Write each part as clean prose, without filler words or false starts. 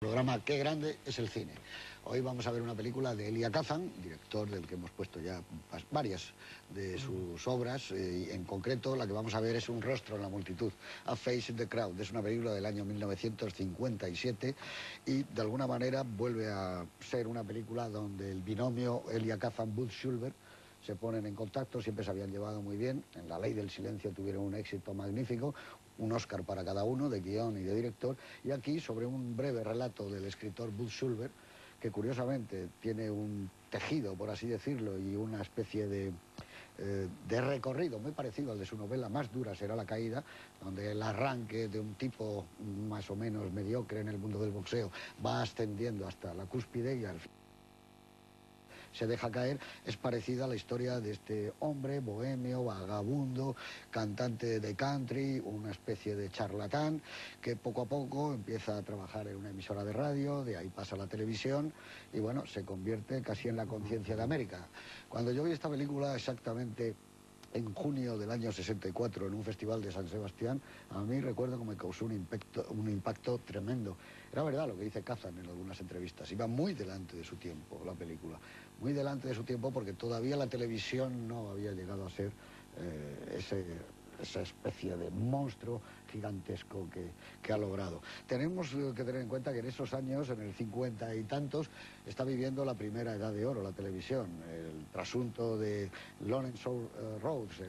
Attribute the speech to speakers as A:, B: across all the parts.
A: Programa Qué grande es el cine. Hoy vamos a ver una película de Elia Kazan, director del que hemos puesto ya varias de sus obras, y en concreto la que vamos a ver es Un rostro en la multitud, A Face in the Crowd. Es una película del año 1957 y de alguna manera vuelve a ser una película donde el binomio Elia Kazan-Bud Schulberg se ponen en contacto, siempre se habían llevado muy bien. En La ley del silencio tuvieron un éxito magnífico, un Oscar para cada uno, de guión y de director, y aquí sobre un breve relato del escritor Bud Schulberg, que curiosamente tiene un tejido, por así decirlo, y una especie de recorrido muy parecido al de su novela Más dura será la caída, donde el arranque de un tipo más o menos mediocre en el mundo del boxeo va ascendiendo hasta la cúspide y al final se deja caer. Es parecida a la historia de este hombre bohemio, vagabundo, cantante de country, una especie de charlatán, que poco a poco empieza a trabajar en una emisora de radio, de ahí pasa a la televisión y bueno, se convierte casi en la conciencia de América. Cuando yo vi esta película exactamente en junio del año 64 en un festival de San Sebastián, a mí recuerdo que me causó un impacto tremendo. Era verdad lo que dice Kazan en algunas entrevistas, iba muy delante de su tiempo la película, muy delante de su tiempo porque todavía la televisión no había llegado a ser esa especie de monstruo gigantesco que ha logrado. Tenemos que tener en cuenta que en esos años, en el 50 y tantos, está viviendo la primera edad de oro la televisión. El trasunto de Lawrence Rhodes,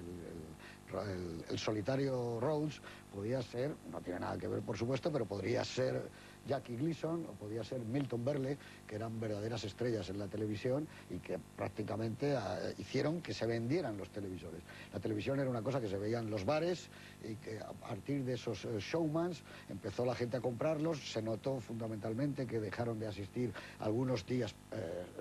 A: el solitario Rhodes, podía ser, no tiene nada que ver por supuesto, pero podría ser Jackie Gleason o podía ser Milton Berle, que eran verdaderas estrellas en la televisión y que prácticamente hicieron que se vendieran los televisores. La televisión era una cosa que se veía en los bares y que a partir de esos showmans empezó la gente a comprarlos. Se notó fundamentalmente que dejaron de asistir algunos días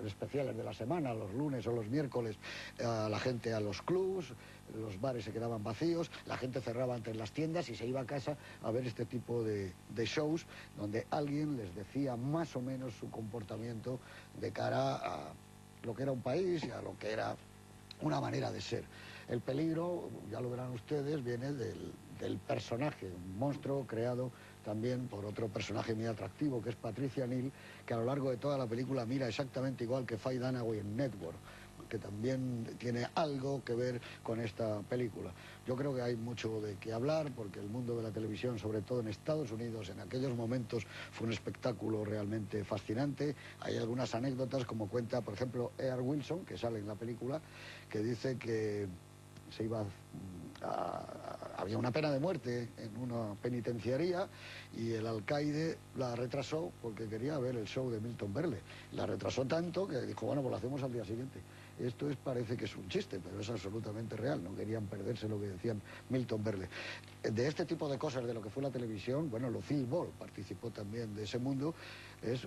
A: especiales de la semana, los lunes o los miércoles, a la gente a los clubs, los bares se quedaban vacíos, la gente cerraba entre las tiendas y se iba a casa a ver este tipo de shows donde alguien les decía más o menos su comportamiento de cara a lo que era un país y a lo que era una manera de ser. El peligro, ya lo verán ustedes, viene del personaje, un monstruo creado también por otro personaje muy atractivo, que es Patricia Neal, que a lo largo de toda la película mira exactamente igual que Faye Dunaway en Network, que también tiene algo que ver con esta película. Yo creo que hay mucho de qué hablar, porque el mundo de la televisión, sobre todo en Estados Unidos, en aquellos momentos fue un espectáculo realmente fascinante. Hay algunas anécdotas, como cuenta, por ejemplo, Earl Wilson, que sale en la película, que dice que se iba había una pena de muerte en una penitenciaría y el alcaide la retrasó porque quería ver el show de Milton Berle. La retrasó tanto que dijo, bueno, pues lo hacemos al día siguiente. Esto parece que es un chiste, pero es absolutamente real. No querían perderse lo que decían Milton Berle. De este tipo de cosas, de lo que fue la televisión, bueno, Lucille Ball participó también de ese mundo.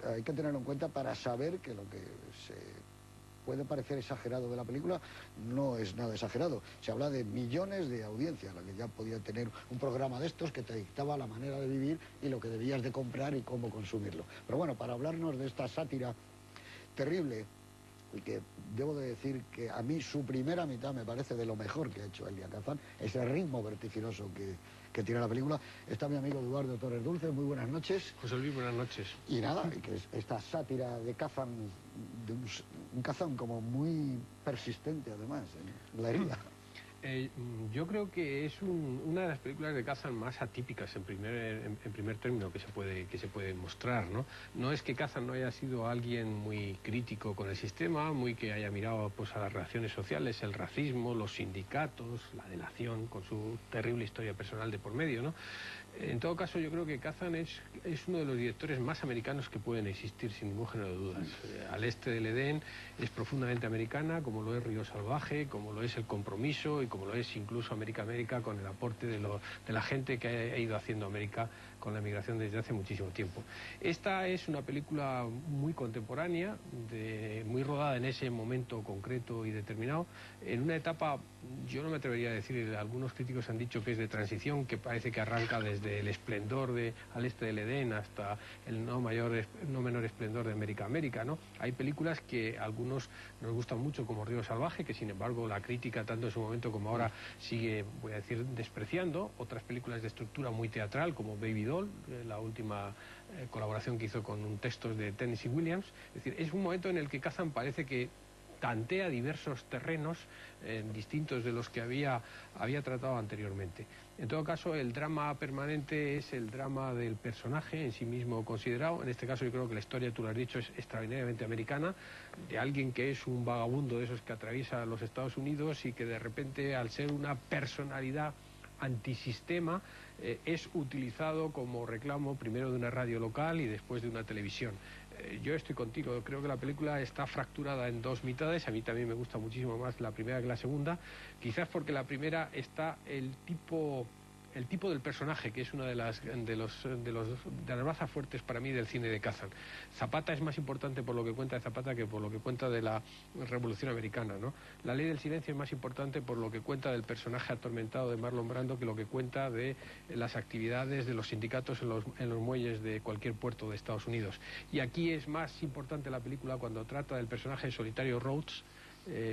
A: Hay que tenerlo en cuenta para saber que lo que se puede parecer exagerado de la película, no es nada exagerado. Se habla de millones de audiencias, la que ya podía tener un programa de estos que te dictaba la manera de vivir y lo que debías de comprar y cómo consumirlo. Pero bueno, para hablarnos de esta sátira terrible, y que debo de decir que a mí su primera mitad me parece de lo mejor que ha hecho Elia Kazan, ese ritmo vertiginoso que tiene la película. Está mi amigo Eduardo Torres Dulce, muy buenas noches.
B: José Luis, buenas noches.
A: Y nada, que esta sátira de Kazan, de un Kazan como muy persistente además, en la herida.
B: Yo creo que es una de las películas de Kazan más atípicas en primer término que se puede mostrar, ¿no? No es que Kazan no haya sido alguien muy crítico con el sistema, muy que haya mirado pues a las relaciones sociales, el racismo, los sindicatos, la delación, con su terrible historia personal de por medio, ¿no? En todo caso, yo creo que Kazan es uno de los directores más americanos que pueden existir, sin ningún género de dudas. Al este del Edén es profundamente americana, como lo es Río Salvaje, como lo es El Compromiso y como lo es incluso América con el aporte de la gente que ha ido haciendo América con la emigración desde hace muchísimo tiempo. Esta es una película muy contemporánea, muy rodada en ese momento concreto y determinado, en una etapa, yo no me atrevería a decir, algunos críticos han dicho que es de transición, que parece que arranca desde desde el esplendor al este del Edén hasta el no menor esplendor de América, ¿no? Hay películas que a algunos nos gustan mucho, como Río Salvaje, que sin embargo la crítica tanto en su momento como ahora sigue, voy a decir, despreciando. Otras películas de estructura muy teatral, como Baby Doll, la última colaboración que hizo con textos de Tennessee Williams. Es decir, es un momento en el que Kazan parece que tantea diversos terrenos distintos de los que había tratado anteriormente. En todo caso, el drama permanente es el drama del personaje en sí mismo considerado. En este caso yo creo que la historia, tú lo has dicho, es extraordinariamente americana, de alguien que es un vagabundo de esos que atraviesa los Estados Unidos y que de repente, al ser una personalidad antisistema, es utilizado como reclamo primero de una radio local y después de una televisión. Yo estoy contigo, creo que la película está fracturada en dos mitades. A mí también me gusta muchísimo más la primera que la segunda, quizás porque la primera está el tipo del personaje, que es una de las bazas fuertes para mí del cine de Kazan. Zapata es más importante por lo que cuenta de Zapata que por lo que cuenta de la Revolución Americana, ¿no? La Ley del Silencio es más importante por lo que cuenta del personaje atormentado de Marlon Brando que lo que cuenta de las actividades de los sindicatos en los muelles de cualquier puerto de Estados Unidos. Y aquí es más importante la película cuando trata del personaje solitario Rhodes,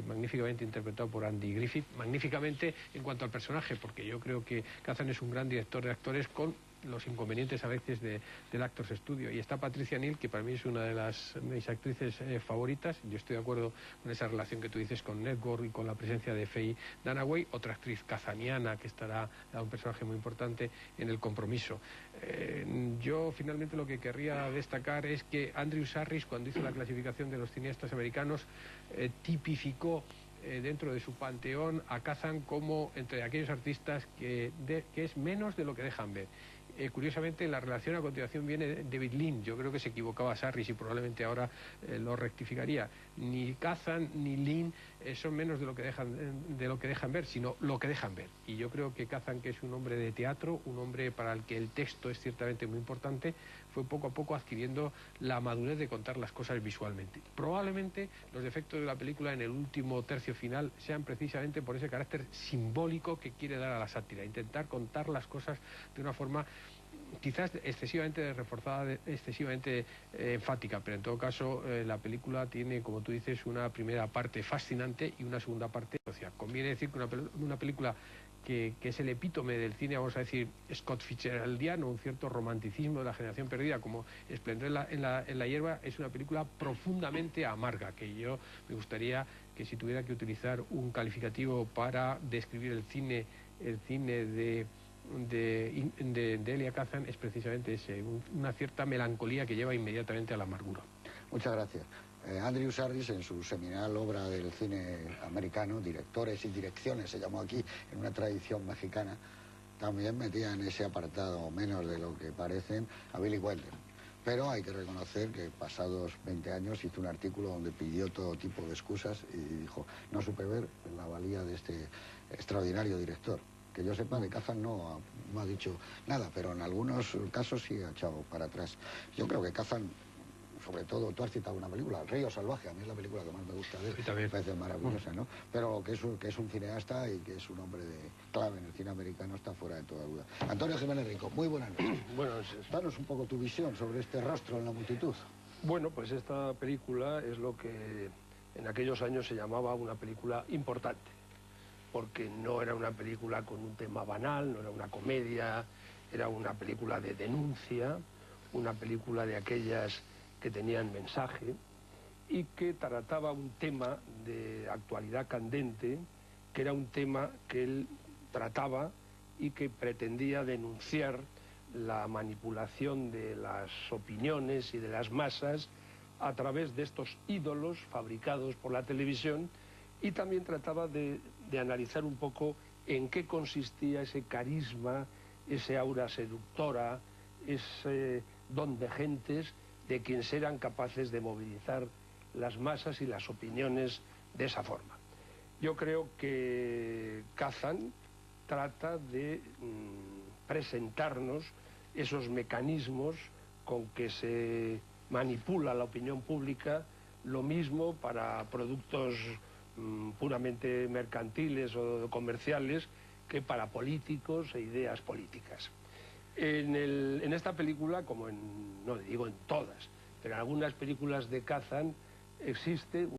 B: magníficamente interpretado por Andy Griffith, magníficamente en cuanto al personaje, porque yo creo que Kazan es un gran director de actores con los inconvenientes a veces del Actors Studio. Y está Patricia Neal, que para mí es una de mis actrices favoritas. Yo estoy de acuerdo con esa relación que tú dices con Network y con la presencia de Faye Dunaway, otra actriz kazaniana que estará un personaje muy importante en El Compromiso. Yo finalmente lo que querría destacar es que Andrew Sarris, cuando hizo la clasificación de los cineastas americanos, tipificó dentro de su panteón a Kazan como entre aquellos artistas que es menos de lo que dejan ver. Curiosamente, la relación a continuación viene de David Lean. Yo creo que se equivocaba Sarris y probablemente ahora lo rectificaría. Ni Kazan ni Lean son menos de lo que dejan ver, sino lo que dejan ver. Y yo creo que Kazan, que es un hombre de teatro, un hombre para el que el texto es ciertamente muy importante, fue poco a poco adquiriendo la madurez de contar las cosas visualmente. Probablemente los defectos de la película en el último tercio final sean precisamente por ese carácter simbólico que quiere dar a la sátira, intentar contar las cosas de una forma quizás excesivamente reforzada, excesivamente enfática, pero en todo caso la película tiene, como tú dices, una primera parte fascinante y una segunda parte social. Conviene decir que una película que es el epítome del cine, vamos a decir, Scott Fitzgeraldiano, un cierto romanticismo de la generación perdida, como Esplendor en la hierba, es una película profundamente amarga, que yo me gustaría que, si tuviera que utilizar un calificativo para describir el cine de Elia Kazan, es precisamente ese, una cierta melancolía que lleva inmediatamente a la amargura.
A: Muchas gracias. Andrew Sarris, en su seminal obra del cine americano, Directores y Direcciones, se llamó aquí, en una tradición mexicana, también metía en ese apartado, menos de lo que parecen, a Billy Wilder. Pero hay que reconocer que pasados 20 años hizo un artículo donde pidió todo tipo de excusas y dijo, no supe ver la valía de este extraordinario director. Que yo sepa, de Kazan no ha dicho nada, pero en algunos casos sí ha echado para atrás. Yo creo que Kazan, sobre todo, tú has citado una película, Río Salvaje, a mí es la película que más me gusta de él, me parece maravillosa, ¿no? Pero que es un cineasta y que es un hombre clave en el cine americano está fuera de toda duda. Antonio Jiménez Rico, muy buenas noches.
C: Buenas noches.
A: Danos un poco tu visión sobre este rostro en la multitud.
C: Bueno, pues esta película es lo que en aquellos años se llamaba una película importante, porque no era una película con un tema banal, no era una comedia, era una película de denuncia, una película de aquellas que tenían mensaje y que trataba un tema de actualidad candente, que era un tema que él trataba y que pretendía denunciar la manipulación de las opiniones y de las masas a través de estos ídolos fabricados por la televisión, y también trataba de analizar un poco en qué consistía ese carisma, ese aura seductora, ese don de gentes de quienes eran capaces de movilizar las masas y las opiniones de esa forma. Yo creo que Kazan trata de presentarnos esos mecanismos con que se manipula la opinión pública, lo mismo para productos puramente mercantiles o comerciales que para políticos e ideas políticas. En esta película, como no digo en todas, pero en algunas películas de Kazan existe